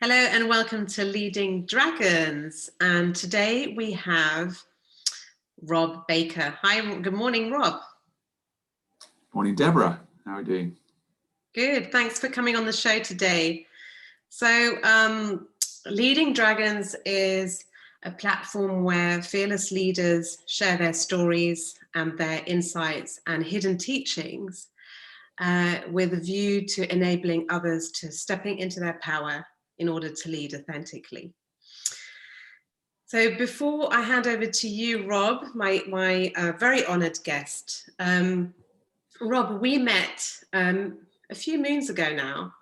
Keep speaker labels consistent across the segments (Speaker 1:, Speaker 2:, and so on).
Speaker 1: Hello and welcome to Leading Dragons. And today we have Rob Baker. Hi, good morning, Rob.
Speaker 2: Morning, Deborah. How are you doing?
Speaker 1: Good, thanks for coming on the show today. So Leading Dragons is a platform where fearless leaders share their stories and their insights and hidden teachings with a view to enabling others to stepping into their power in order to lead authentically. So before I hand over to you, Rob, my very honoured guest, Rob, we met a few moons ago now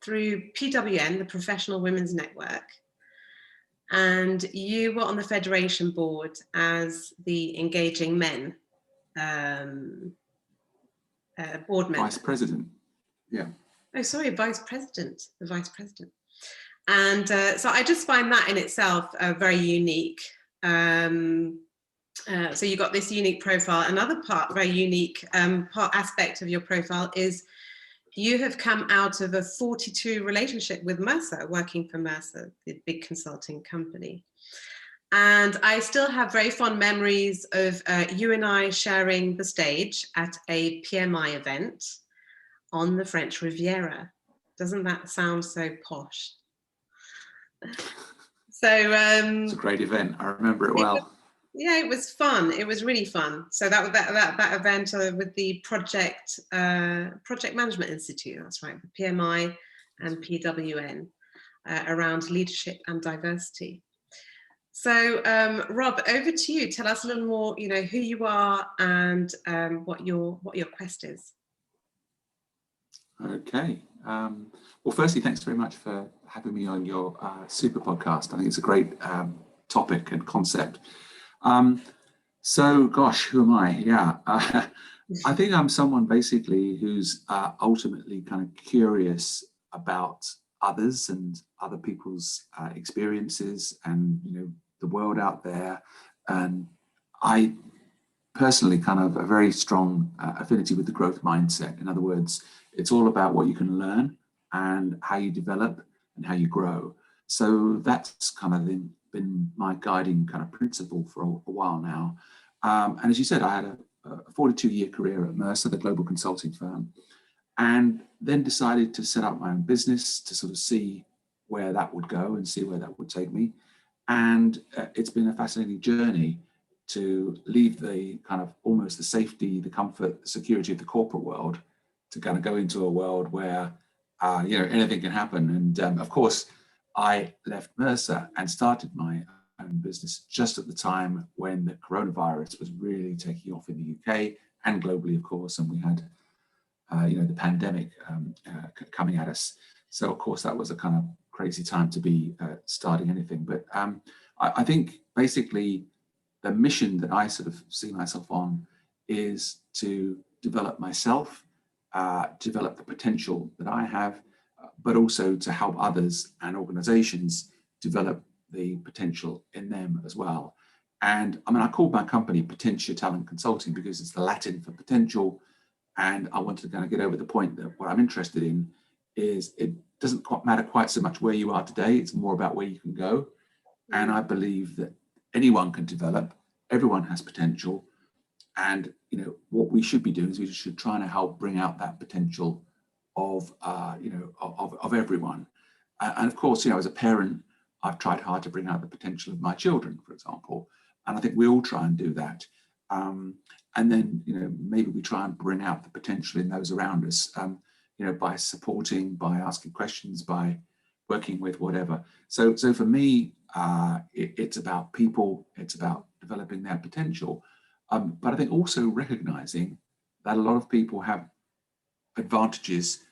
Speaker 1: through PWN, the Professional Women's Network, and you were on the Federation board as the Engaging Men board member.
Speaker 2: Vice President, yeah.
Speaker 1: Oh, sorry, the Vice President. And so I just find that in itself very unique. So you got this unique profile. Another very unique aspect of your profile is you have come out of a 42 relationship with Mercer, working for Mercer, the big consulting company. And I still have very fond memories of you and I sharing the stage at a PMI event on the French Riviera. Doesn't that sound so posh? So
Speaker 2: it's a great event. I remember it well.
Speaker 1: It was fun. It was really fun. So that event with the Project Management Institute. That's right, the PMI and PWN around leadership and diversity. So Rob, over to you. Tell us a little more. Who you are and what your quest is.
Speaker 2: Okay. Well, firstly, thanks very much for having me on your super podcast. I think it's a great topic and concept. So, gosh, who am I? Yeah, I think I'm someone basically who's ultimately kind of curious about others and other people's experiences and, the world out there. And I personally kind of a very strong affinity with the growth mindset. In other words, it's all about what you can learn and how you develop and how you grow. So that's kind of been my guiding kind of principle for a while now. And as you said, I had a 42-year career at Mercer, the global consulting firm, and then decided to set up my own business to sort of see where that would go and see where that would take me. And it's been a fascinating journey to leave the kind of almost the safety, the comfort, the security of the corporate world to kind of go into a world where, anything can happen. And of course, I left Mercer and started my own business just at the time when the coronavirus was really taking off in the UK and globally, of course. And we had, the pandemic coming at us. So, of course, that was a kind of crazy time to be starting anything. But I think basically the mission that I sort of see myself on is to develop myself, develop the potential that I have, but also to help others and organizations develop the potential in them as well. And I mean, I called my company Potentia Talent Consulting because it's the Latin for potential. And I wanted to kind of get over the point that what I'm interested in is it doesn't quite matter quite so much where you are today. It's more about where you can go. And I believe that anyone can develop, everyone has potential. And, what we should be doing is we should try to help bring out that potential of everyone. And of course, as a parent, I've tried hard to bring out the potential of my children, for example. And I think we all try and do that. And then, maybe we try and bring out the potential in those around us, by supporting, by asking questions, by working with whatever. So for me, it's about people, it's about developing their potential. But I think also recognizing that a lot of people have advantages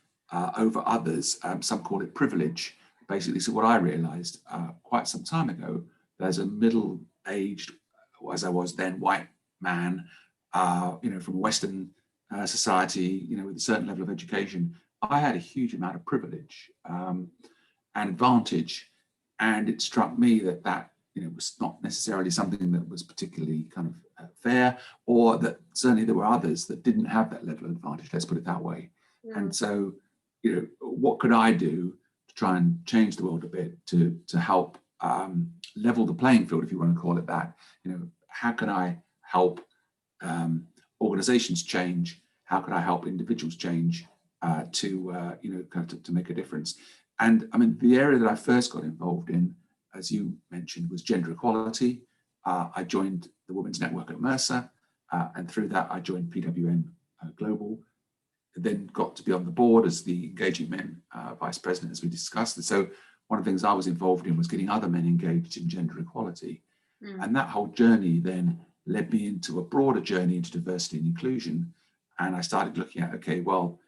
Speaker 2: over others. Some call it privilege, basically. So what I realized quite some time ago, there's a middle-aged, as I was then, white man, from Western society, with a certain level of education. I had a huge amount of privilege and advantage. And it struck me that was not necessarily something that was particularly kind of fair, or that certainly there were others that didn't have that level of advantage, let's put it that way. Yeah. And so, what could I do to try and change the world a bit, to help level the playing field, if you want to call it that. How can I help organizations change? How can I help individuals change to make a difference? And I mean, the area that I first got involved in, as you mentioned, was gender equality. I joined the Women's Network at Mercer, and through that I joined PWN Global, then got to be on the board as the Engaging Men Vice President, as we discussed. And so one of the things I was involved in was getting other men engaged in gender equality. And that whole journey then led me into a broader journey into diversity and inclusion. And I started looking at, okay, well,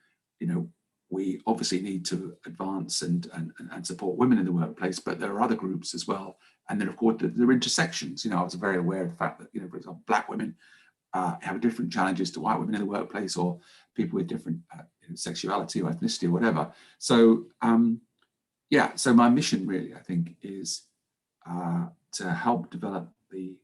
Speaker 2: we obviously need to advance and support women in the workplace, but there are other groups as well. And then, of course, there are intersections. I was very aware of the fact that, for example, Black women have different challenges to white women in the workplace, or people with different sexuality or ethnicity or whatever. So, so my mission really, I think, is to help develop the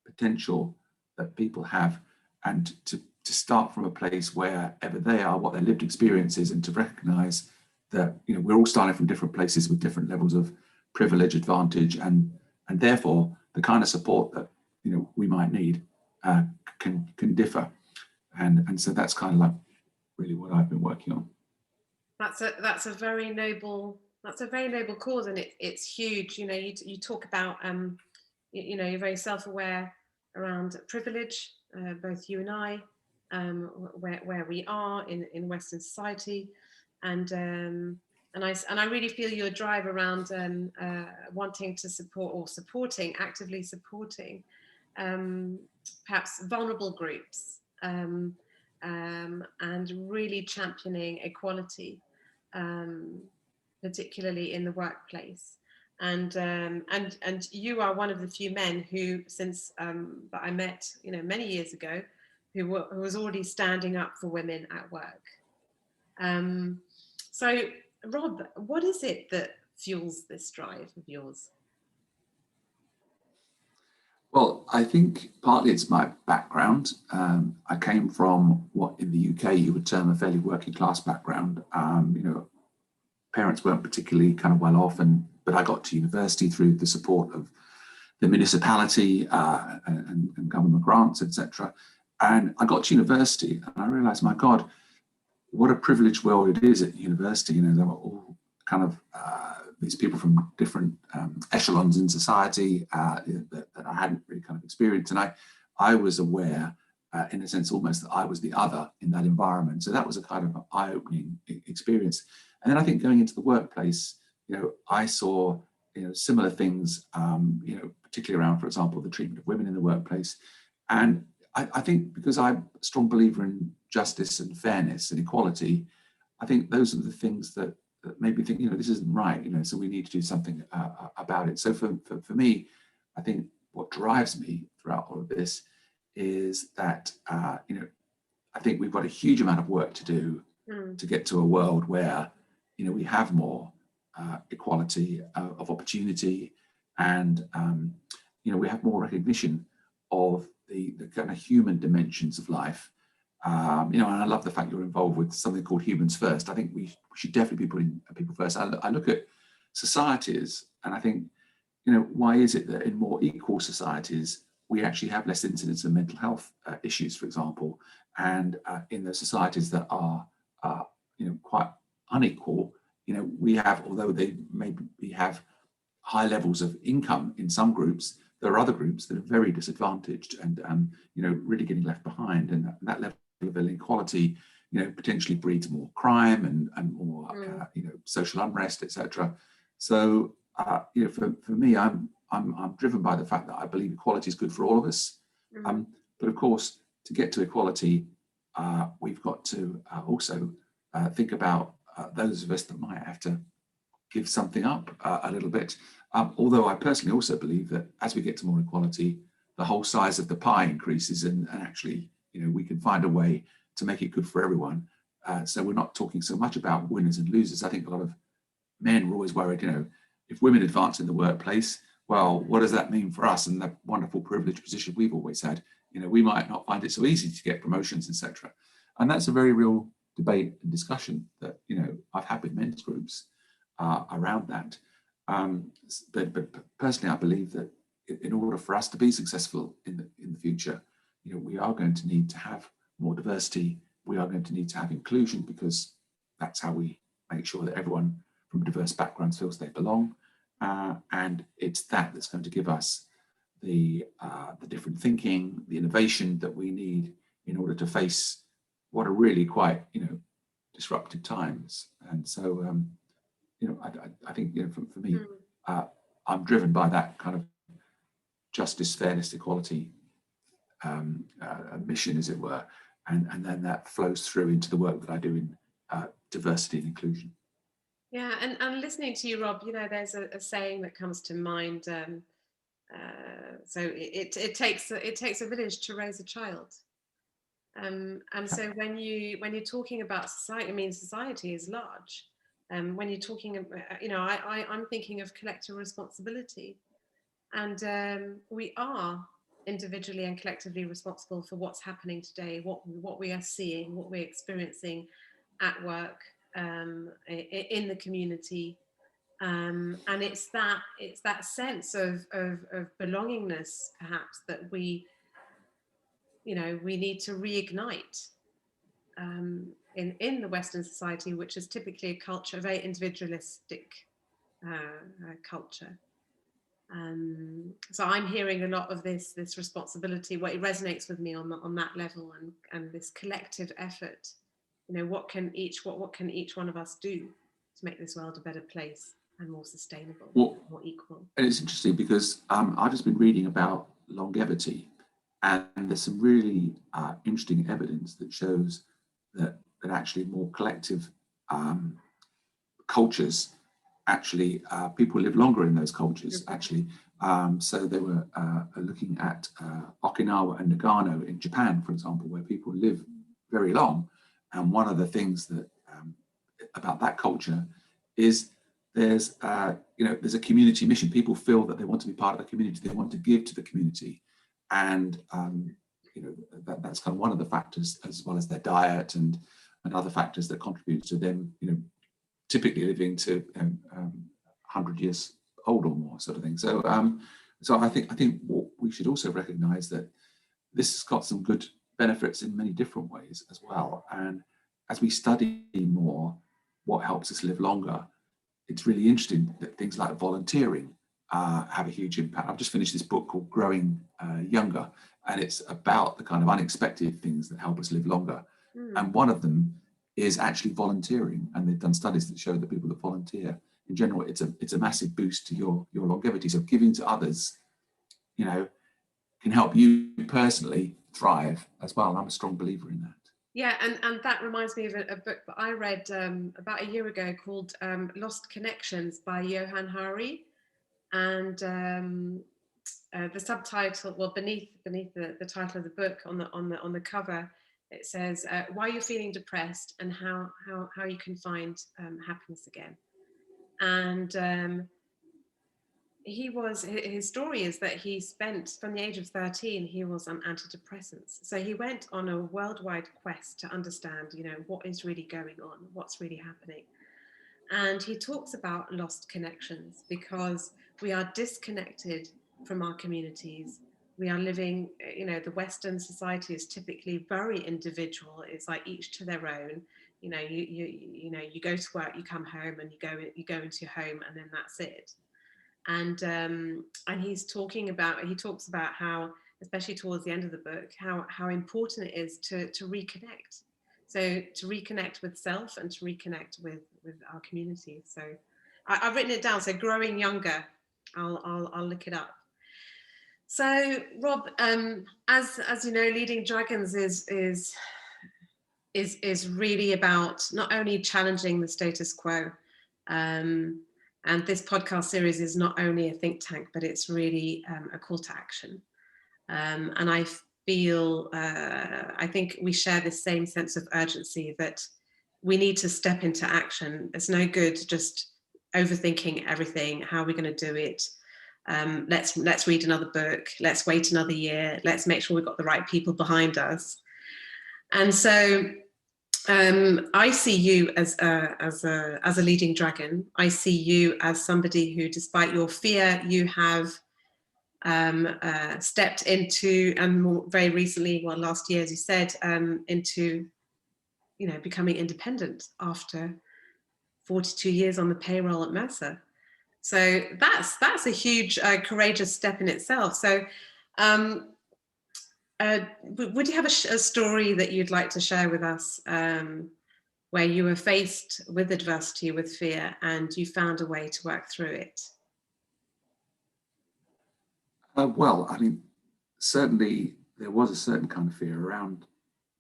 Speaker 2: potential that people have, and to start from a place wherever they are, what their lived experience is, and to recognize that we're all starting from different places with different levels of privilege, advantage, and therefore the kind of support that we might need can differ, and so that's kind of like really what I've been working on.
Speaker 1: That's a very noble cause, and it's huge. You talk about you're very self-aware around privilege, both you and I, where we are in Western society, and I really feel your drive around wanting to actively supporting perhaps vulnerable groups, and really championing equality, particularly in the workplace. And you are one of the few men who, since that I met, many years ago, who was already standing up for women at work. So, Rob, what is it that fuels this drive of yours?
Speaker 2: Well, I think partly it's my background. I came from what in the UK you would term a fairly working class background. Parents weren't particularly kind of well off, but I got to university through the support of the municipality and government grants, etc. And I got to university and I realized, my God, what a privileged world it is at university. There were all kind of these people from different echelons in society that I hadn't really kind of experienced. And I was aware, in a sense, almost that I was the other in that environment. So that was a kind of eye-opening experience. And then I think going into the workplace, I saw similar things, particularly around, for example, the treatment of women in the workplace. And I think because I'm a strong believer in justice and fairness and equality, I think those are the things that made me think, this isn't right, so we need to do something about it. So for me, I think what drives me throughout all of this is that, I think we've got a huge amount of work to do to get to a world where, we have more equality of opportunity, and, we have more recognition of the kind of human dimensions of life. And I love the fact you're involved with something called Humans First. I think we should definitely be putting people first. I look at societies and I think, why is it that in more equal societies, we actually have less incidence of mental health issues, for example, and in the societies that are, quite unequal, we have, although they maybe have high levels of income in some groups, there are other groups that are very disadvantaged and, really getting left behind. And that level of inequality, potentially breeds more crime and more, social unrest, etc. So, for me, I'm driven by the fact that I believe equality is good for all of us. But of course, to get to equality, we've got to also think about those of us that might have to give something up a little bit. Although I personally also believe that as we get to more equality, the whole size of the pie increases, and actually, we can find a way to make it good for everyone. So we're not talking so much about winners and losers. I think a lot of men were always worried, if women advance in the workplace, well, what does that mean for us and the wonderful privileged position we've always had? We might not find it so easy to get promotions, etc. And that's a very real debate and discussion that, I've had with men's groups. around that. But personally, I believe that in order for us to be successful in the future, we are going to need to have more diversity. We are going to need to have inclusion, because that's how we make sure that everyone from diverse backgrounds feels they belong. And it's that's going to give us the different thinking, the innovation that we need in order to face what are really quite disruptive times. And so I think for me, I'm driven by that kind of justice, fairness, equality mission, as it were, and then that flows through into the work that I do in diversity and inclusion.
Speaker 1: Yeah, and listening to you, Rob, there's a saying that comes to mind. So it takes a village to raise a child. And so when you're talking about society, I mean, society is large. When you're talking, I'm thinking of collective responsibility, and we are individually and collectively responsible for what's happening today, what we are seeing, what we're experiencing at work, in the community, and it's that sense of belongingness, perhaps, that we need to reignite in the Western society, which is typically a culture, a very individualistic culture. So I'm hearing a lot of this responsibility. What it resonates with me on that level, and this collective effort. What can each one of us do to make this world a better place and more sustainable, more equal?
Speaker 2: And it's interesting because I've just been reading about longevity, and there's some really interesting evidence that shows that actually more collective cultures, actually people live longer in those cultures, actually. So they were looking at Okinawa and Nagano in Japan, for example, where people live very long. And one of the things that about that culture is there's a community mission. People feel that they want to be part of the community. They want to give to the community, and that's kind of one of the factors, as well as their diet and other factors that contribute to them, typically living to 100 years old or more, sort of thing. So, I think what we should also recognise that this has got some good benefits in many different ways as well. And as we study more what helps us live longer, it's really interesting that things like volunteering have a huge impact. I've just finished this book called Growing Younger, and it's about the kind of unexpected things that help us live longer. And one of them is actually volunteering, and they've done studies that show that people that volunteer in general, it's a massive boost to your longevity. So giving to others, can help you personally thrive as well. I'm a strong believer in that.
Speaker 1: Yeah, and that reminds me of a book that I read about a year ago called Lost Connections by Johann Hari, and the subtitle, well, beneath the title of the book, on the cover, it says why you're feeling depressed and how you can find happiness again. And his story is that he spent, from the age of 13, he was on antidepressants. So he went on a worldwide quest to understand, what is really going on, what's really happening. And he talks about lost connections because we are disconnected from our communities. We are living, the Western society is typically very individual. It's like each to their own. You go to work, you come home, and you go into your home, and then that's it. And he talks about how, especially towards the end of the book, how important it is to reconnect. So to reconnect with self and to reconnect with our community. So I've written it down. So Growing Younger, I'll look it up. So Rob, as you know, Leading Dragons is really about not only challenging the status quo, and this podcast series is not only a think tank, but it's really a call to action. And I feel, I think we share this same sense of urgency that we need to step into action. It's no good just overthinking everything. How are we going to do it? Let's read another book. Let's wait another year. Let's make sure we've got the right people behind us. And so I see you as a leading dragon. I see you as somebody who, despite your fear, you have stepped into, and more, very recently, well, last year, as you said, into, you know, becoming independent after 42 years on the payroll at Mercer. So that's a huge, courageous step in itself. So, would you have a story that you'd like to share with us, where you were faced with adversity, with fear, and you found a way to work through it?
Speaker 2: Well, I mean, certainly there was a certain kind of fear around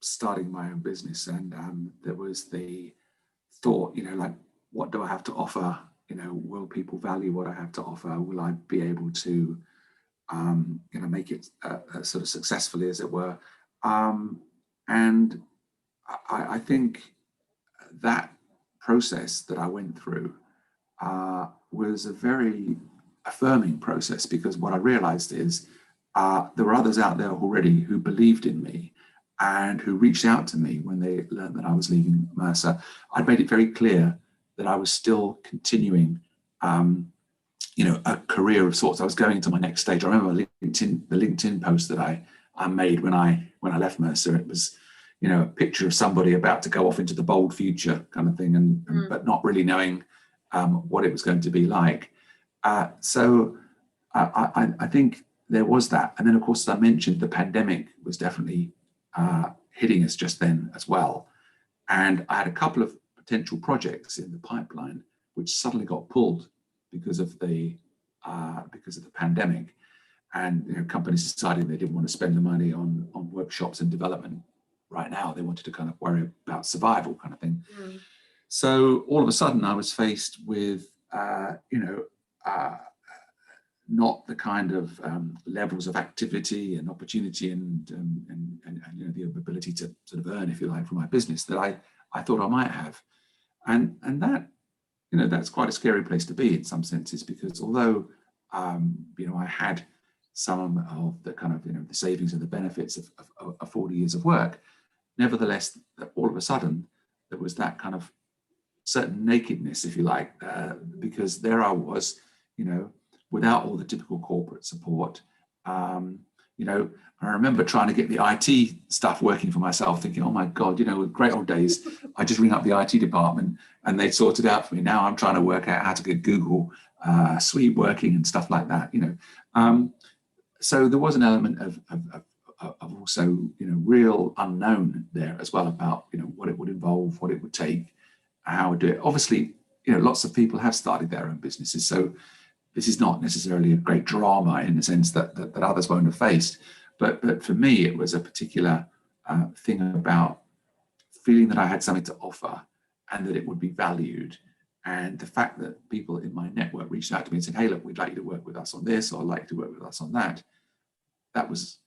Speaker 2: starting my own business, and there was the thought, you know, like, what do I have to offer? You know, will people value what I have to offer? Will I be able to, you know, make it sort of successfully, as it were? And I think that process that I went through was a very affirming process, because what I realized is there were others out there already who believed in me and who reached out to me when they learned that I was leaving Mercer. I'd made it very clear that I was still continuing, you know, a career of sorts. I was going to my next stage. I remember the LinkedIn post that I made when I left Mercer. It was, you know, a picture of somebody about to go off into the bold future kind of thing, and but not really knowing what it was going to be like. So I think there was that. And then, of course, as I mentioned, the pandemic was definitely hitting us just then as well. And I had a couple of potential projects in the pipeline which suddenly got pulled because of the pandemic. And, you know, companies decided they didn't want to spend the money on workshops and development right now. They wanted to kind of worry about survival kind of thing. So all of a sudden I was faced with, you know, not the kind of levels of activity and opportunity and you know, the ability to sort of earn, if you like, from my business that I thought I might have. And that, you know, that's quite a scary place to be in some senses, because although, you know, I had some of the kind of, you know, the savings and the benefits of 40 years of work, nevertheless, all of a sudden, there was that kind of certain nakedness, if you like, because there I was, you know, without all the typical corporate support. You know, I remember trying to get the IT stuff working for myself, thinking, oh my God, you know, with great old days, I just ring up the IT department and they sort it out for me. Now I'm trying to work out how to get Google Suite working and stuff like that, you know. So there was an element of also, you know, real unknown there as well about, you know, what it would involve, what it would take, how I would do it. Obviously, you know, lots of people have started their own businesses, so this is not necessarily a great drama in the sense that others won't have faced. But for me, it was a particular thing about feeling that I had something to offer and that it would be valued. And the fact that people in my network reached out to me and said, hey, look, we'd like you to work with us on this, or I'd like you to work with us on that, that was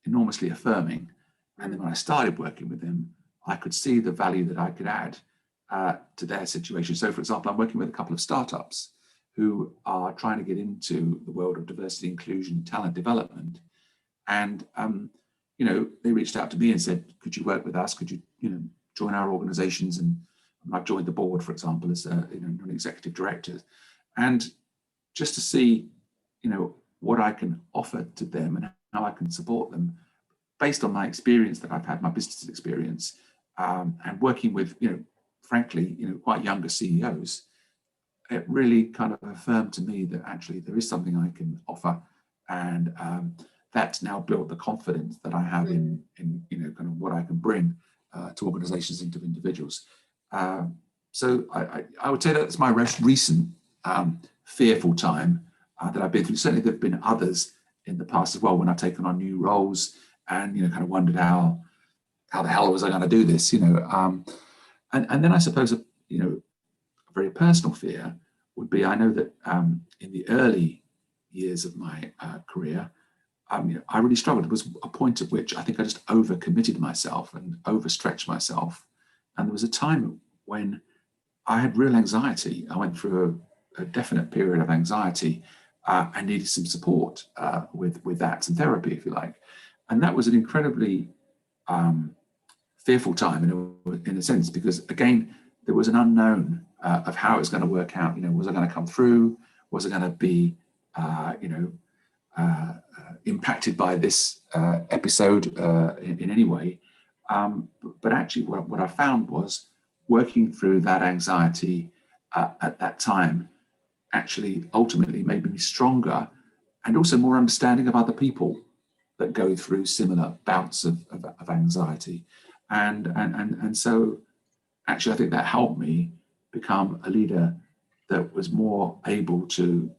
Speaker 2: enormously affirming. And then when I started working with them, I could see the value that I could add to their situation. So, for example, I'm working with a couple of startups who are trying to get into the world of diversity, inclusion, talent development. And, you know, they reached out to me and said, could you work with us? Could you, you know, join our organizations? And I've joined the board, for example, as a, you know, non-executive director. And just to see, you know, what I can offer to them and how I can support them based on my experience that I've had, my business experience, and working with, you know, frankly, you know, quite younger CEOs, it really kind of affirmed to me that actually there is something I can offer, and that's now built the confidence that I have in you know, kind of what I can bring to organizations and to individuals. So I would say that's my most recent fearful time that I've been through. Certainly there have been others in the past as well, when I've taken on new roles and, you know, kind of wondered how the hell was I going to do this, you know. And then I suppose, you know, a very personal fear would be, I know that in the early years of my career, you know, I really struggled. There was a point at which I think I just overcommitted myself and overstretched myself. And there was a time when I had real anxiety. I went through a definite period of anxiety and needed some support with that, some therapy, if you like. And that was an incredibly fearful time in a sense, because again, there was an unknown of how it was going to work out. Was I going to come through? Was I going to be, impacted by this episode in any way? But actually, what I found was working through that anxiety at that time actually ultimately made me stronger and also more understanding of other people that go through similar bouts of anxiety. And so actually, I think that helped me become a leader that was more able to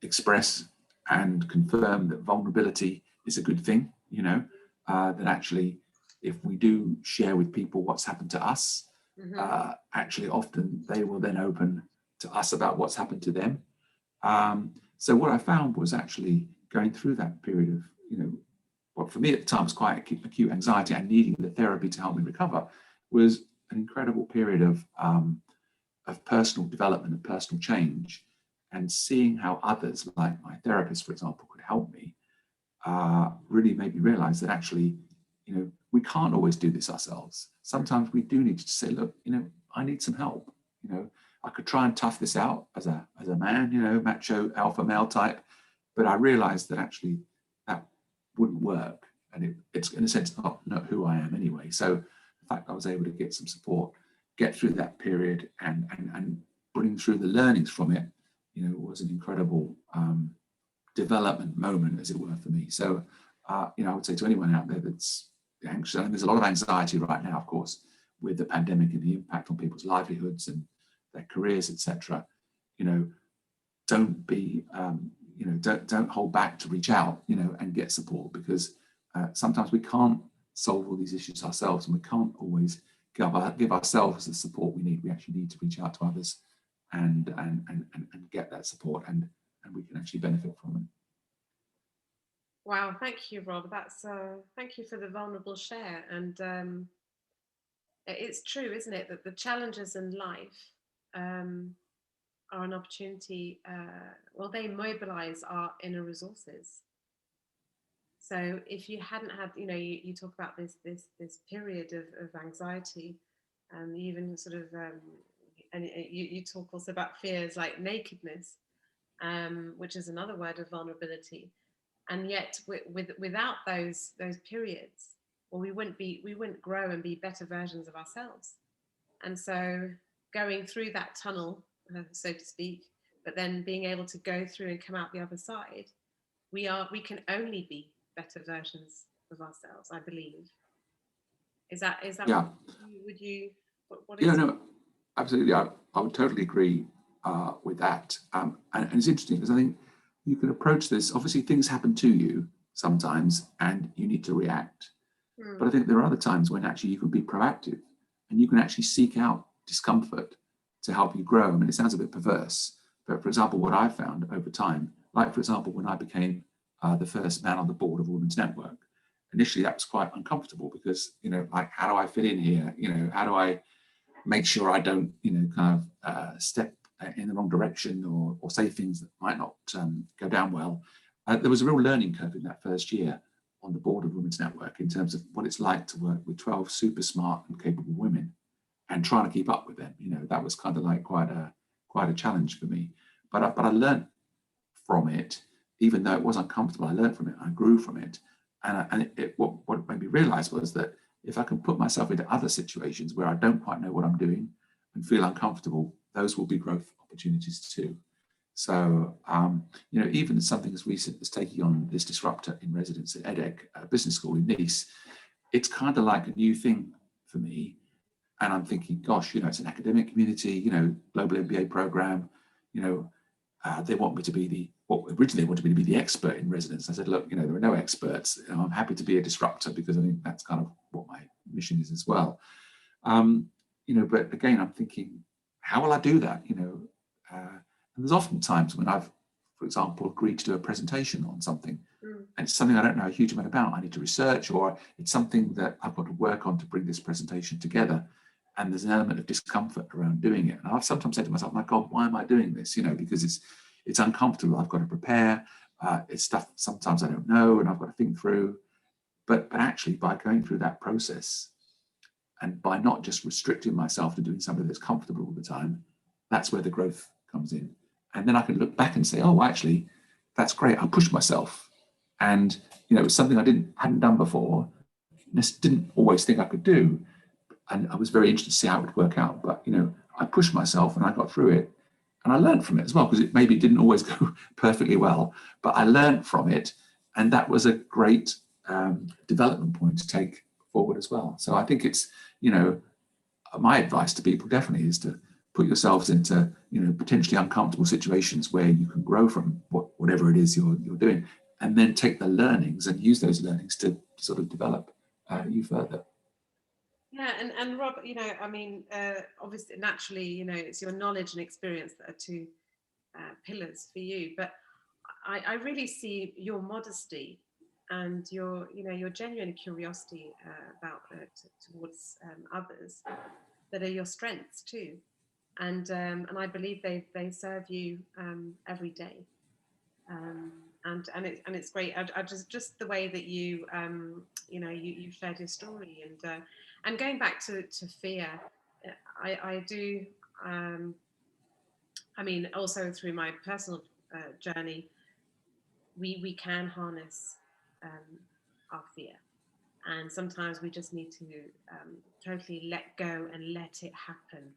Speaker 2: express and confirm that vulnerability is a good thing, that actually, if we do share with people what's happened to us, actually often they will then open to us about what's happened to them. So what I found was actually going through that period of, what for me at the time was quite acute anxiety and needing the therapy to help me recover, was an incredible period of personal development and personal change, and seeing how others, like my therapist, for example, could help me, really made me realize that actually, we can't always do this ourselves. Sometimes we do need to say, look, I need some help. I could try and tough this out as a man, macho alpha male type, but I realized that actually that wouldn't work, and it's in a sense not who I am anyway. So the fact I was able to get some support, get through that period, and bring through the learnings from it, was an incredible development moment, as it were, for me. So I would say to anyone out there that's anxious, and there's a lot of anxiety right now, of course, with the pandemic and the impact on people's livelihoods and their careers, etc. Don't be don't hold back to reach out, and get support, because sometimes we can't solve all these issues ourselves, and we can't always give ourselves the support we need. We actually need to reach out to others and get that support, and we can actually benefit from it.
Speaker 1: Wow, thank you, Rob. That's thank you for the vulnerable share. And it's true, isn't it, that the challenges in life are an opportunity. They mobilize our inner resources. So if you hadn't had, you talk about this period of anxiety, and even sort of, and you talk also about fears like nakedness, which is another word of vulnerability. And yet, without those periods, we wouldn't grow and be better versions of ourselves. And so, going through that tunnel, so to speak, but then being able to go through and come out the other side, we can only be better versions of ourselves, I believe. Is that
Speaker 2: Yeah.
Speaker 1: Would you? What
Speaker 2: Yeah, no, absolutely. I would totally agree with that. And it's interesting because I think you can approach this. Obviously, things happen to you sometimes, and you need to react. But I think there are other times when actually you can be proactive, and you can actually seek out discomfort to help you grow. I mean, it sounds a bit perverse, but for example, what I found over time, like for example, when I became the first man on the board of a Women's Network, initially that was quite uncomfortable because, like, how do I fit in here? How do I make sure I don't, kind of step in the wrong direction or say things that might not go down well. There was a real learning curve in that first year on the board of Women's Network in terms of what it's like to work with 12 super smart and capable women and trying to keep up with them. That was kind of like quite a challenge for me. But I learned from it, even though it was uncomfortable. I learned from it. I grew from it. And what made me realize was that if I can put myself into other situations where I don't quite know what I'm doing and feel uncomfortable, those will be growth opportunities too. So, even something as recent as taking on this disruptor in residence at EDEC, a business school in Nice, it's kind of like a new thing for me. And I'm thinking, gosh, it's an academic community, global MBA program, they want me to be originally they wanted me to be the expert in residence. I said, look, there are no experts. I'm happy to be a disruptor because I think that's kind of what my mission is as well. But again, I'm thinking, how will I do that? And there's often times when I've, for example, agreed to do a presentation on something, and it's something I don't know a huge amount about. I need to research, or it's something that I've got to work on to bring this presentation together. And there's an element of discomfort around doing it. And I've sometimes said to myself, my God, why am I doing this? Because it's uncomfortable. I've got to prepare. It's stuff sometimes I don't know and I've got to think through. But actually, by going through that process, And by not just restricting myself to doing something that's comfortable all the time, that's where the growth comes in. And then I can look back and say, oh, actually, that's great. I pushed myself. And, it was something I hadn't done before. Didn't always think I could do. And I was very interested to see how it would work out. But, I pushed myself and I got through it. And I learned from it as well, because it maybe didn't always go perfectly well, but I learned from it. And that was a great development point to take forward as well. So I think it's, my advice to people definitely is to put yourselves into, potentially uncomfortable situations where you can grow from whatever it is you're doing, and then take the learnings and use those learnings to sort of develop you further.
Speaker 1: Yeah, and Rob, obviously, naturally, it's your knowledge and experience that are two pillars for you. But I really see your modesty and your genuine curiosity about towards others that are your strengths too, and I believe they serve you every day, and it's great. I just the way that you you shared your story, and going back to fear, I do. Also through my personal journey, we can harness our fear, and sometimes we just need to totally let go and let it happen.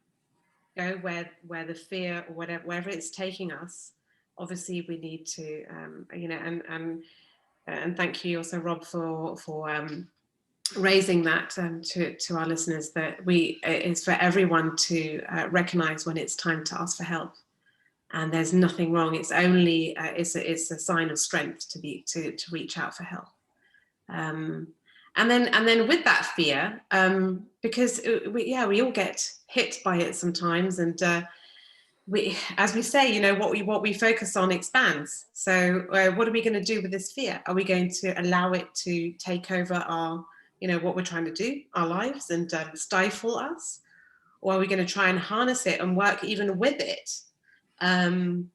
Speaker 1: Go where the fear or wherever it's taking us. Obviously, we need to and thank you also, Rob, for raising that to our listeners, that it's for everyone to recognize when it's time to ask for help. And there's nothing wrong. It's only it's a sign of strength to reach out for help. And then with that fear, because we all get hit by it sometimes, and we, as we say, what we focus on expands. So what are we going to do with this fear? Are we going to allow it to take over our, what we're trying to do, our lives, and stifle us, or are we going to try and harness it and work even with it? And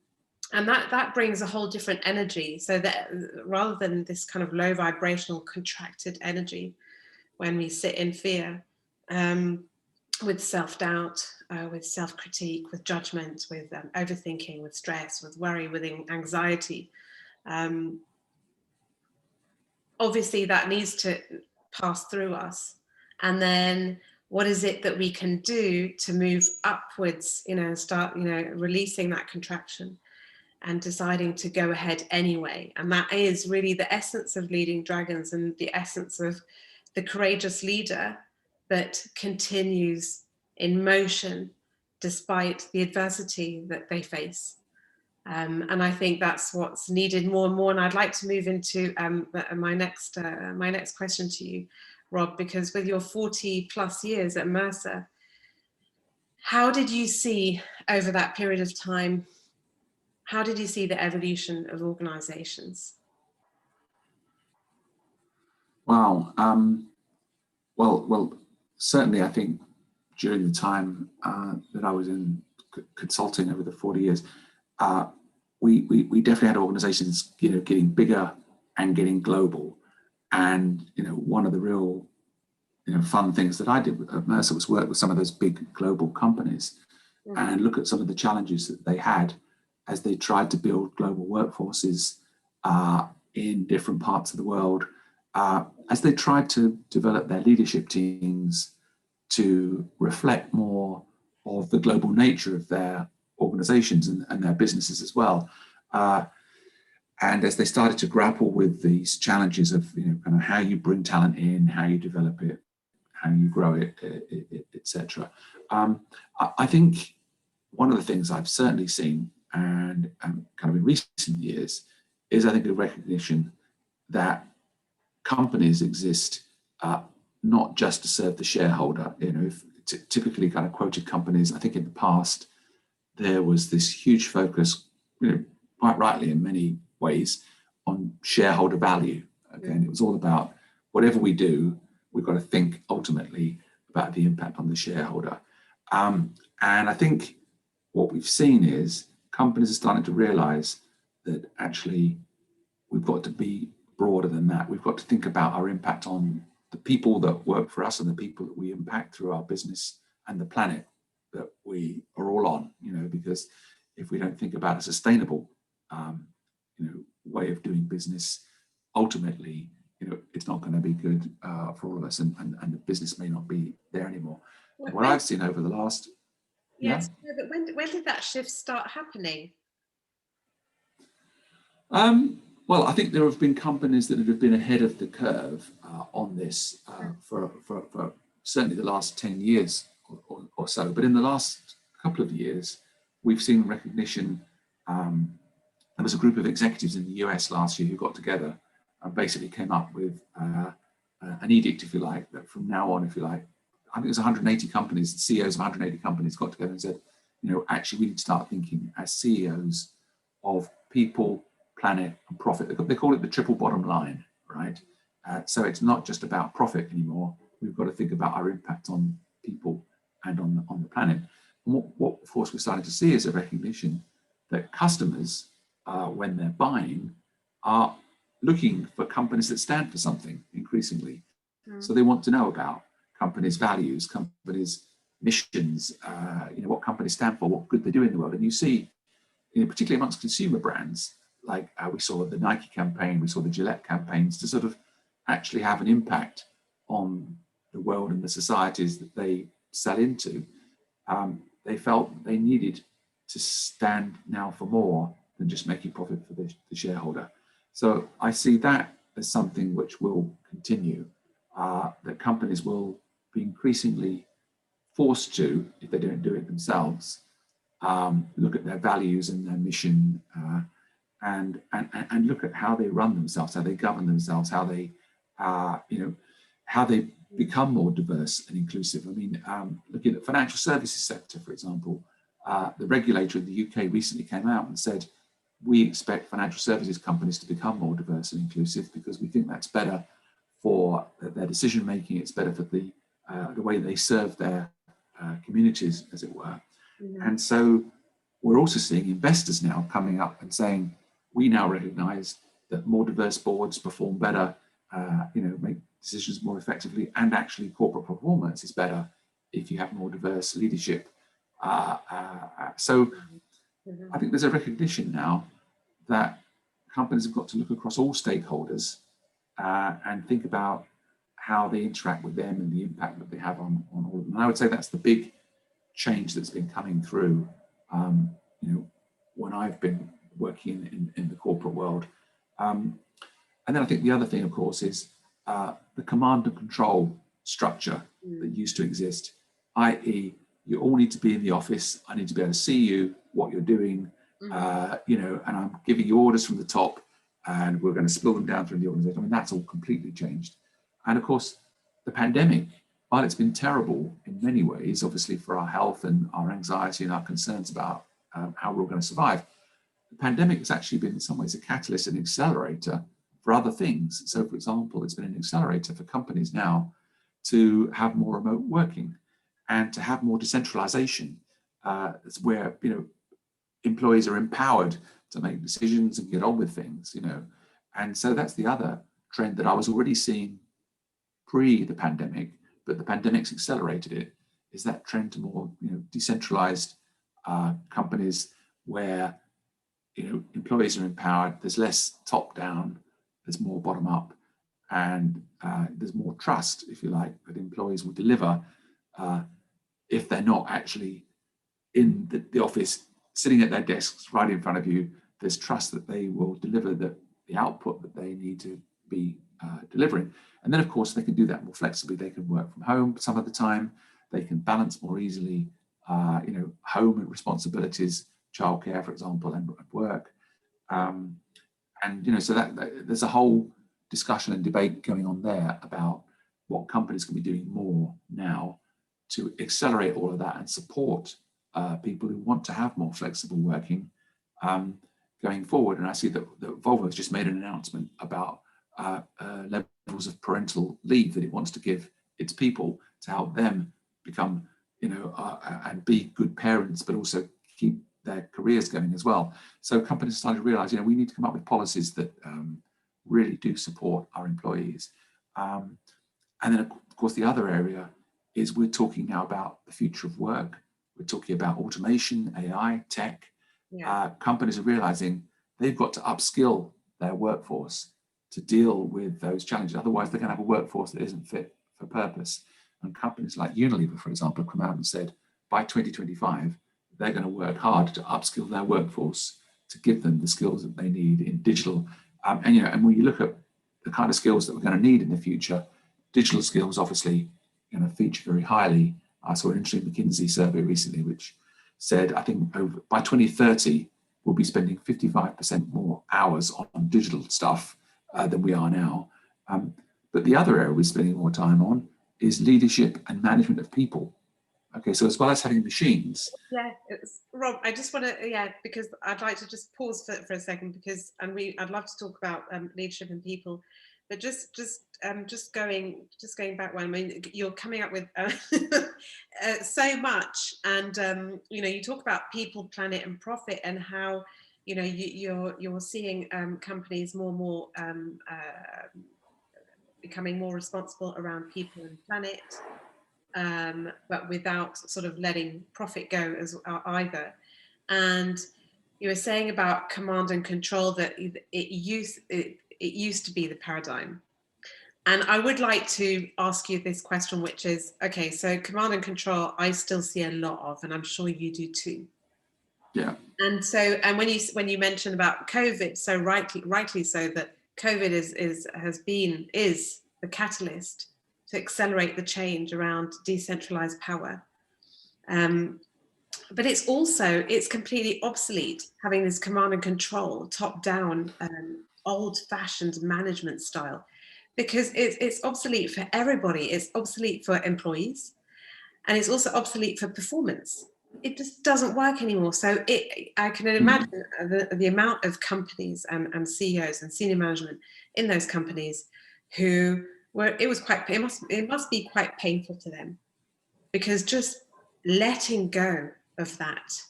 Speaker 1: that brings a whole different energy. So that rather than this kind of low vibrational contracted energy when we sit in fear, with self-doubt, with self-critique, with judgment, with overthinking, with stress, with worry, with anxiety, obviously that needs to pass through us. And then what is it that we can do to move upwards, start, releasing that contraction and deciding to go ahead anyway. And that is really the essence of leading dragons, and the essence of the courageous leader that continues in motion despite the adversity that they face. And I think that's what's needed more and more. And I'd like to move into my next question to you, Rob, because with your 40 plus years at Mercer, how did you see over that period of time, how did you see the evolution of organizations?
Speaker 2: Wow. Well, certainly I think during the time that I was in consulting over the 40 years, we definitely had organizations, getting bigger and getting global. And, one of the real, fun things that I did at Mercer was work with some of those big global companies and look at some of the challenges that they had as they tried to build global workforces in different parts of the world, as they tried to develop their leadership teams to reflect more of the global nature of their organizations and their businesses as well. And as they started to grapple with these challenges of, kind of how you bring talent in, how you develop it, how you grow it, etc. I think one of the things I've certainly seen, and kind of in recent years, is I think a recognition that companies exist not just to serve the shareholder. Typically kind of quoted companies, I think in the past, there was this huge focus, quite rightly in many ways, on shareholder value. Again, it was all about whatever we do, we've got to think ultimately about the impact on the shareholder. And I think what we've seen is companies are starting to realize that actually we've got to be broader than that. We've got to think about our impact on the people that work for us and the people that we impact through our business and the planet that we are all on, because if we don't think about a sustainable, way of doing business, ultimately, it's not going to be good for all of us, and the business may not be there anymore. What I've seen over the last,
Speaker 1: yes, but when did that shift start happening?
Speaker 2: Well, I think there have been companies that have been ahead of the curve on this for certainly the last 10 years or so. But in the last couple of years, we've seen recognition. There was a group of executives in the US last year who got together and basically came up with an edict, if you like, that from now on, if you like, I think it was 180 companies, CEOs of 180 companies got together and said, actually we need to start thinking as CEOs of people, planet and profit. They call it the triple bottom line, right? So it's not just about profit anymore. We've got to think about our impact on people and on the planet. And what of course we're starting to see is a recognition that customers, when they're buying, are looking for companies that stand for something increasingly. So they want to know about companies' values, companies' missions, what companies stand for, what good they do in the world. And you see, particularly amongst consumer brands, like we saw the Nike campaign, we saw the Gillette campaigns, to sort of actually have an impact on the world and the societies that they sell into. They felt they needed to stand now for more than just making profit for the shareholder. So I see that as something which will continue, that companies will be increasingly forced to, if they don't do it themselves, look at their values and their mission, and look at how they run themselves, how they govern themselves, how they, how they become more diverse and inclusive. I mean, looking at the financial services sector, for example, the regulator in the UK recently came out and said, we expect financial services companies to become more diverse and inclusive because we think that's better for their decision making. It's better for the way they serve their communities, as it were. And so we're also seeing investors now coming up and saying, we now recognize that more diverse boards perform better, make decisions more effectively, and actually corporate performance is better if you have more diverse leadership. So I think there's a recognition now that companies have got to look across all stakeholders and think about how they interact with them and the impact that they have on all of them. And I would say that's the big change that's been coming through, when I've been working in the corporate world. And then I think the other thing, of course, is the command and control structure that used to exist, i.e., you all need to be in the office. I need to be able to see you, what you're doing, and I'm giving you orders from the top, and we're going to spill them down through the organization. I mean, that's all completely changed. And of course, the pandemic, while it's been terrible in many ways, obviously for our health and our anxiety and our concerns about how we're all going to survive, the pandemic has actually been in some ways a catalyst and accelerator for other things. So, for example, it's been an accelerator for companies now to have more remote working and to have more decentralization, where employees are empowered to make decisions and get on with things. And so that's the other trend that I was already seeing pre the pandemic, but the pandemic's accelerated it, is that trend to more decentralized companies where employees are empowered. There's less top down, there's more bottom up, and there's more trust, if you like, that employees will deliver if they're not actually in the office sitting at their desks right in front of you. There's trust that they will deliver the output that they need to be delivering. And then of course they can do that more flexibly. They can work from home some of the time. They can balance more easily home responsibilities, childcare, for example, and work. So that there's a whole discussion and debate going on there about what companies can be doing more now to accelerate all of that and support people who want to have more flexible working going forward. And I see that Volvo has just made an announcement about levels of parental leave that it wants to give its people to help them become, and be good parents, but also keep their careers going as well. So companies started to realize, we need to come up with policies that really do support our employees. And then, of course, the other area is we're talking now about the future of work. We're talking about automation, AI, tech.
Speaker 1: Yeah.
Speaker 2: Companies are realizing they've got to upskill their workforce to deal with those challenges. Otherwise, they're going to have a workforce that isn't fit for purpose. And companies like Unilever, for example, have come out and said by 2025, they're going to work hard to upskill their workforce to give them the skills that they need in digital. And when you look at the kind of skills that we're going to need in the future, digital skills obviously feature very highly. I saw an interesting McKinsey survey recently which said, I think by 2030, we'll be spending 55% more hours on digital stuff than we are now. But the other area we're spending more time on is leadership and management of people. Okay, so as well as having machines.
Speaker 1: Yeah, Rob, I just want to, because I'd like to just pause for a second because, I'd love to talk about leadership and people, but just going back one. I mean, you're coming up with so much, and you talk about people, planet, and profit, and how you're seeing companies more and more becoming more responsible around people and planet. But without sort of letting profit go as either. And you were saying about command and control that it used to be the paradigm. And I would like to ask you this question, which is, okay, so command and control, I still see a lot of, and I'm sure you do too.
Speaker 2: Yeah.
Speaker 1: And so, and when you mentioned about COVID, so rightly so, that COVID is the catalyst to accelerate the change around decentralized power. But it's completely obsolete having this command and control, top-down, old-fashioned management style, because it's obsolete for everybody. It's obsolete for employees, and it's also obsolete for performance. It just doesn't work anymore. So I can imagine the amount of companies and CEOs and senior management in those companies who it must be quite painful to them, because just letting go of that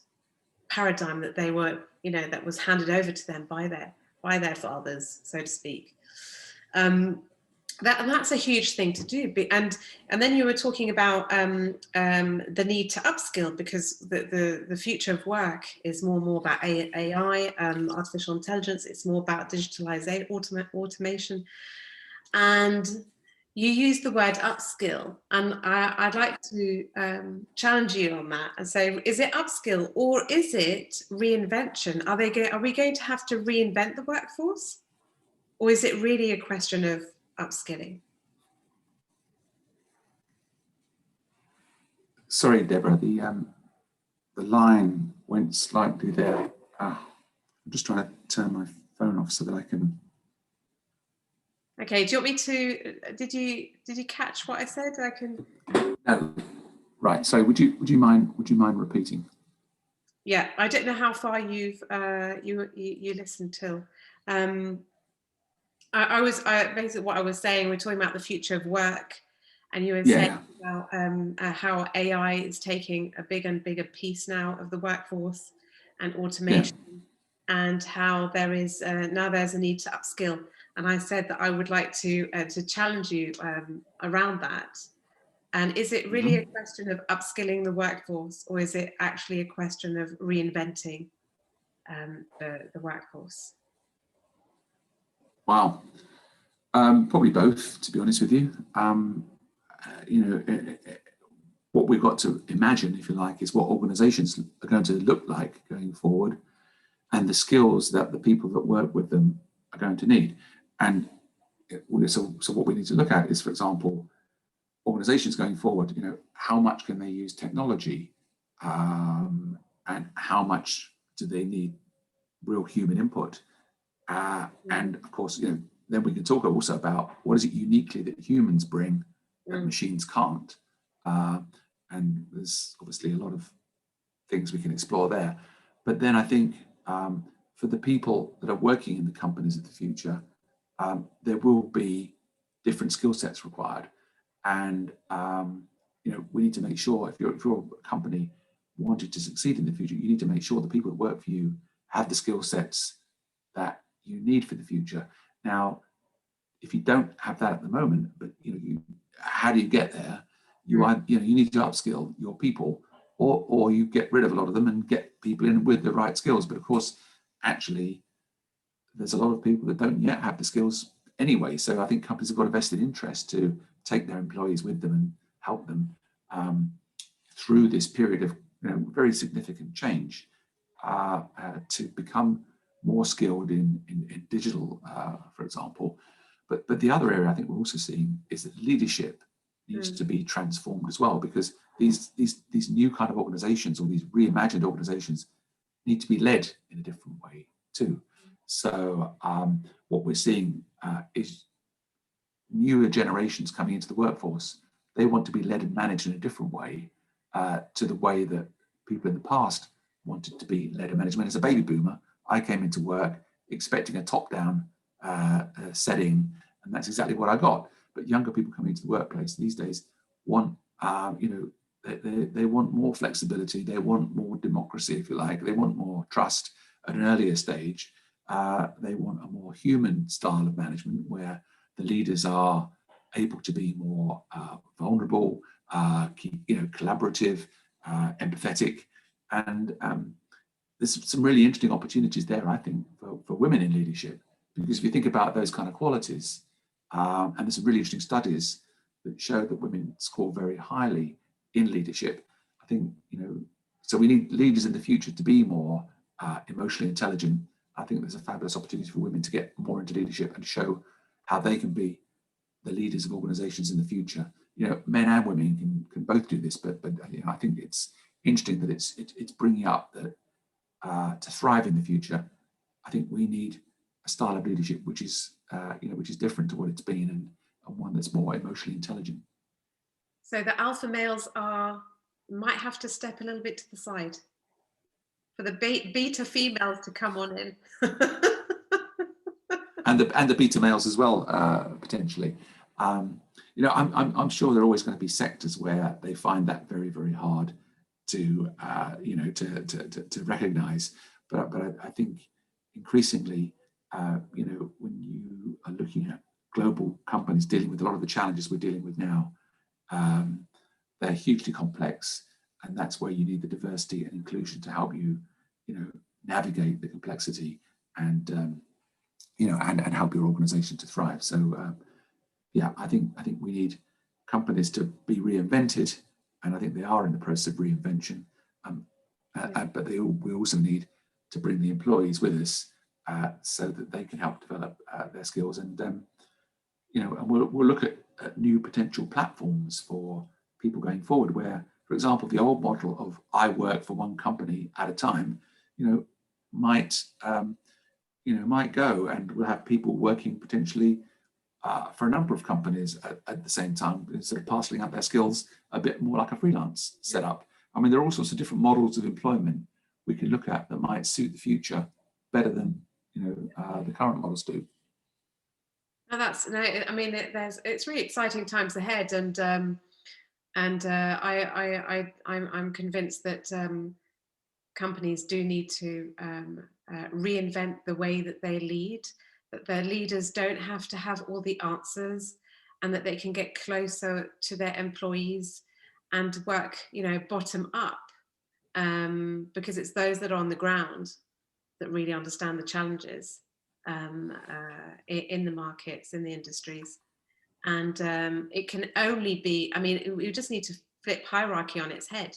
Speaker 1: paradigm that they were, that was handed over to them by their fathers, so to speak. That's a huge thing to do. And then you were talking about the need to upskill, because the future of work is more and more about AI, artificial intelligence. It's more about digitalization, automation. And you use the word upskill, and I'd like to challenge you on that and say, is it upskill or is it reinvention? Are we going to have to reinvent the workforce, or is it really a question of upskilling?
Speaker 2: Sorry, Deborah, the line went slightly there. I'm just trying to turn my phone off so that I can.
Speaker 1: Okay, do you want me to? Did you catch what I said? I can.
Speaker 2: No. Right. So would you mind repeating?
Speaker 1: Yeah, I don't know how far you've you listened till. Basically what I was saying. We're talking about the future of work, and you were saying about how AI is taking a bigger and bigger piece now of the workforce and automation, and how there's a need to upskill. And I said that I would like to challenge you around that. And is it really a question of upskilling the workforce, or is it actually a question of reinventing the workforce?
Speaker 2: Wow. Probably both, to be honest with you. What we've got to imagine, if you like, is what organizations are going to look like going forward, and the skills that the people that work with them are going to need. And so what we need to look at is, for example, organizations going forward, how much can they use technology, and how much do they need real human input? And of course, then we can talk also about what is it uniquely that humans bring that machines can't. And there's obviously a lot of things we can explore there. But then I think for the people that are working in the companies of the future, there will be different skill sets required. And we need to make sure, if you're a company wanting to succeed in the future, you need to make sure the people that work for you have the skill sets that you need for the future. Now, if you don't have that at the moment, but how do you get there? You need to upskill your people, or you get rid of a lot of them and get people in with the right skills. But of course, actually, there's a lot of people that don't yet have the skills anyway. So I think companies have got a vested interest to take their employees with them and help them through this period of very significant change to become more skilled in digital, for example. But the other area I think we're also seeing is that leadership needs to be transformed as well, because these new kind of organizations, or these reimagined organizations, need to be led in a different way too. So what we're seeing is newer generations coming into the workforce. They want to be led and managed in a different way to the way that people in the past wanted to be led and managed. When as a baby boomer, I came into work expecting a top-down setting, and that's exactly what I got. But younger people coming into the workplace these days want, they want more flexibility. They want more democracy, if you like. They want more trust at an earlier stage. They want a more human style of management where the leaders are able to be more vulnerable, collaborative, empathetic, and there's some really interesting opportunities there, I think, for women in leadership. Because if you think about those kind of qualities, and there's some really interesting studies that show that women score very highly in leadership. I think, so we need leaders in the future to be more emotionally intelligent. I think there's a fabulous opportunity for women to get more into leadership and show how they can be the leaders of organizations in the future. Men and women can both do this, but I think it's interesting that it's bringing up that to thrive in the future, I think we need a style of leadership which is different to what it's been, and one that's more emotionally intelligent.
Speaker 1: So the alpha males might have to step a little bit to the side for the beta females to come on in.
Speaker 2: and the beta males as well, potentially. I'm sure there are always going to be sectors where they find that very, very hard to recognize. But I think increasingly, when you are looking at global companies dealing with a lot of the challenges we're dealing with now, they're hugely complex, and that's where you need the diversity and inclusion to help you, navigate the complexity and and help your organization to thrive. So I think we need companies to be reinvented, and I think they are in the process of reinvention. But we also need to bring the employees with us so that they can help develop their skills, and and we'll look at new potential platforms for people going forward, where, for example, the old model of I work for one company at a time, might go, and we'll have people working potentially for a number of companies at the same time, sort of parceling out their skills a bit more like a freelance setup. I mean, there are all sorts of different models of employment we can look at that might suit the future better than the current models do.
Speaker 1: No, it's really exciting times ahead, and I'm convinced that companies do need to reinvent the way that they lead, that their leaders don't have to have all the answers, and that they can get closer to their employees and work, bottom up, because it's those that are on the ground that really understand the challenges in the markets, in the industries. And it can only be, we just need to flip hierarchy on its head.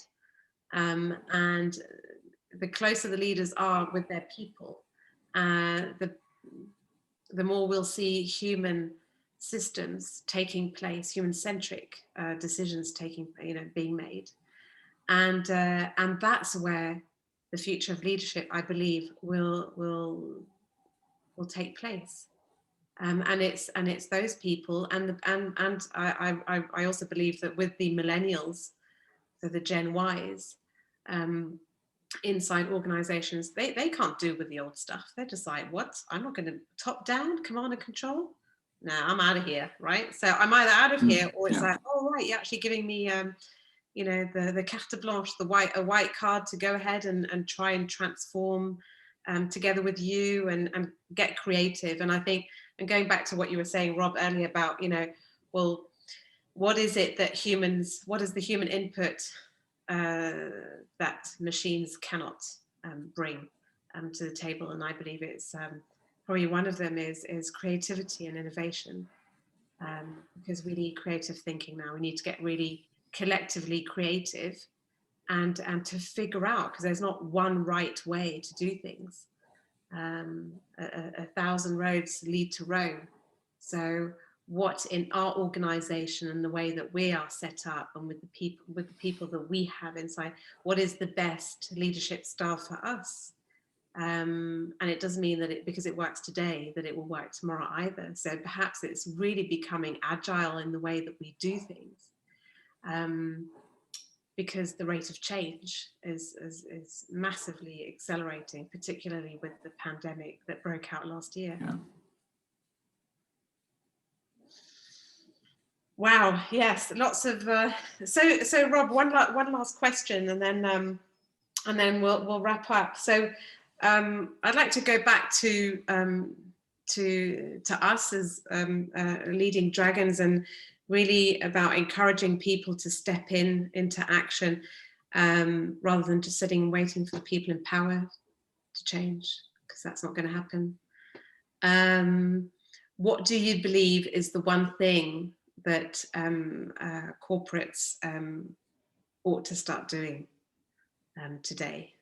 Speaker 1: And the closer the leaders are with their people, the more we'll see human systems taking place, human-centric decisions being made. And that's where the future of leadership, I believe, will take place. And it's those people, and I also believe that with the millennials, so the Gen Ys, inside organizations, they can't do with the old stuff. They're just like, what? I'm not going to top down, command and control. No, I'm out of here, right? So I'm either out of here, or it's like, oh right, you're actually giving me the carte blanche, a white card to go ahead and try and transform together with you and get creative. And I think, and going back to what you were saying, Rob, earlier about, well, what is it that what is the human input that machines cannot bring to the table? And I believe it's probably one of them is creativity and innovation, because we need creative thinking now. We need to get really collectively creative and to figure out, because there's not one right way to do things. A thousand roads lead to Rome. So what in our organization and the way that we are set up, and with the people that we have inside, what is the best leadership style for us? And it doesn't mean that because it works today that it will work tomorrow either. So perhaps it's really becoming agile in the way that we do things, because the rate of change is massively accelerating, particularly with the pandemic that broke out last year.
Speaker 2: Yeah.
Speaker 1: Wow. Yes. Lots of. So Rob, one last question, and then we'll wrap up. So I'd like to go back to us as leading dragons, and really about encouraging people to step into action, rather than just sitting and waiting for the people in power to change, because that's not going to happen. What do you believe is the one thing that corporates ought to start doing today?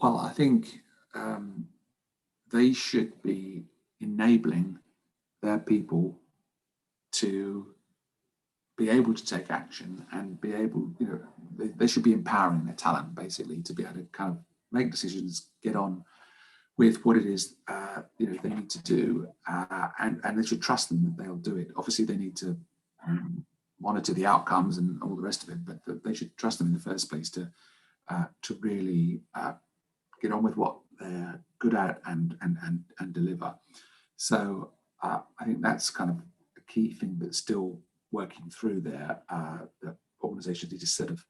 Speaker 2: Well, I think they should be enabling their people to be able to take action and be able, they should be empowering their talent basically to be able to kind of make decisions, get on with what it is they need to do, and they should trust them that they'll do it. Obviously, they need to monitor the outcomes and all the rest of it, but they should trust them in the first place to really get on with what they're good at and deliver. So I think that's kind of a key thing that's still working through there. The organizations need to sort of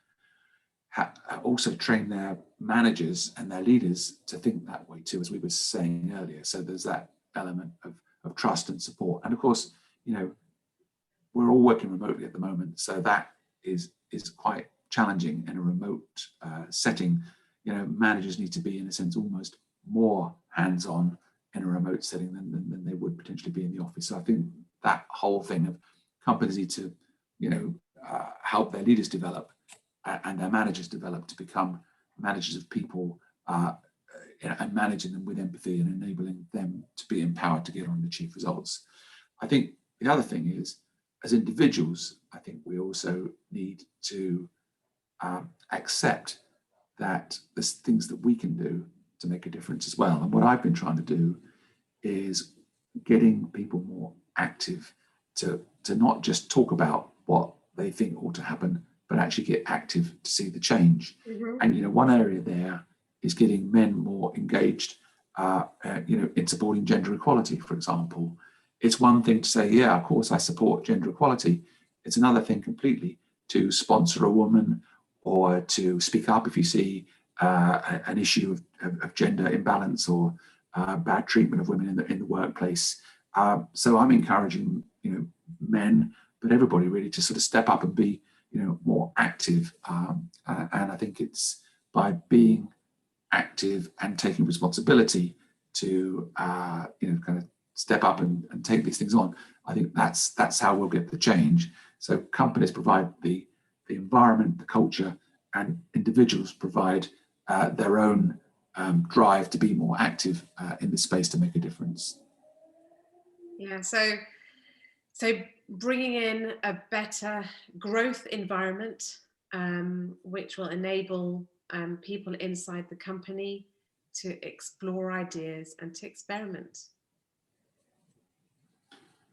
Speaker 2: also train their managers and their leaders to think that way too, as we were saying earlier. So there's that element of trust and support. And of course, we're all working remotely at the moment, so that is quite challenging in a remote setting. Managers need to be, in a sense, almost more hands-on in a remote setting than they would potentially be in the office. So I think that whole thing of companies need to, help their leaders develop and their managers develop to become managers of people, and managing them with empathy and enabling them to be empowered to get on and achieve results. I think the other thing is, as individuals, I think we also need to accept that there's things that we can do to make a difference as well. And what I've been trying to do is getting people more active to not just talk about what they think ought to happen, but actually get active to see the change. Mm-hmm. And one area there is getting men more engaged, in supporting gender equality, for example. It's one thing to say, yeah, of course I support gender equality. It's another thing completely to sponsor a woman or to speak up if you see an issue of gender imbalance or bad treatment of women in the workplace. So I'm encouraging, men, but everybody really to sort of step up and be, more active. And I think it's by being active and taking responsibility to, kind of step up and take these things on. I think that's how we'll get the change. So companies provide the environment, the culture, and individuals provide their own drive to be more active in this space to make a difference.
Speaker 1: Yeah, so bringing in a better growth environment, which will enable people inside the company to explore ideas and to experiment.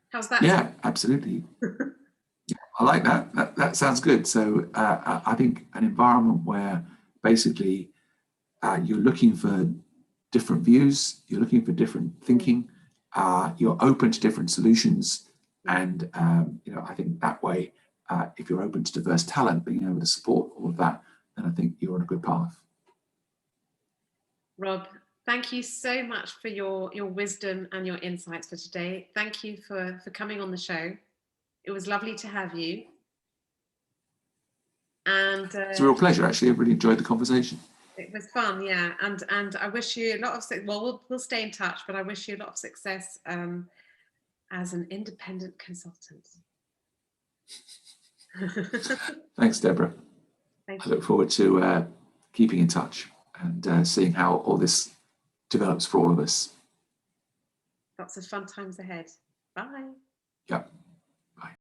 Speaker 1: How's that?
Speaker 2: Yeah, absolutely. I like that. That sounds good. So I think an environment where basically you're looking for different views, you're looking for different thinking, you're open to different solutions. And, I think that way, if you're open to diverse talent, being able to support all of that, then I think you're on a good path.
Speaker 1: Rob, Thank you so much for your wisdom and your insights for today. Thank you for coming on the show. It was lovely to have you. And
Speaker 2: it's a real pleasure, actually. I really enjoyed the conversation.
Speaker 1: it was fun, yeah. And I wish you a lot of we'll stay in touch, but I wish you a lot of success as an independent consultant.
Speaker 2: Thanks, Deborah.
Speaker 1: Thank
Speaker 2: I look forward to keeping in touch and seeing how all this develops for all of us.
Speaker 1: Lots of fun times ahead. Bye.
Speaker 2: Yeah.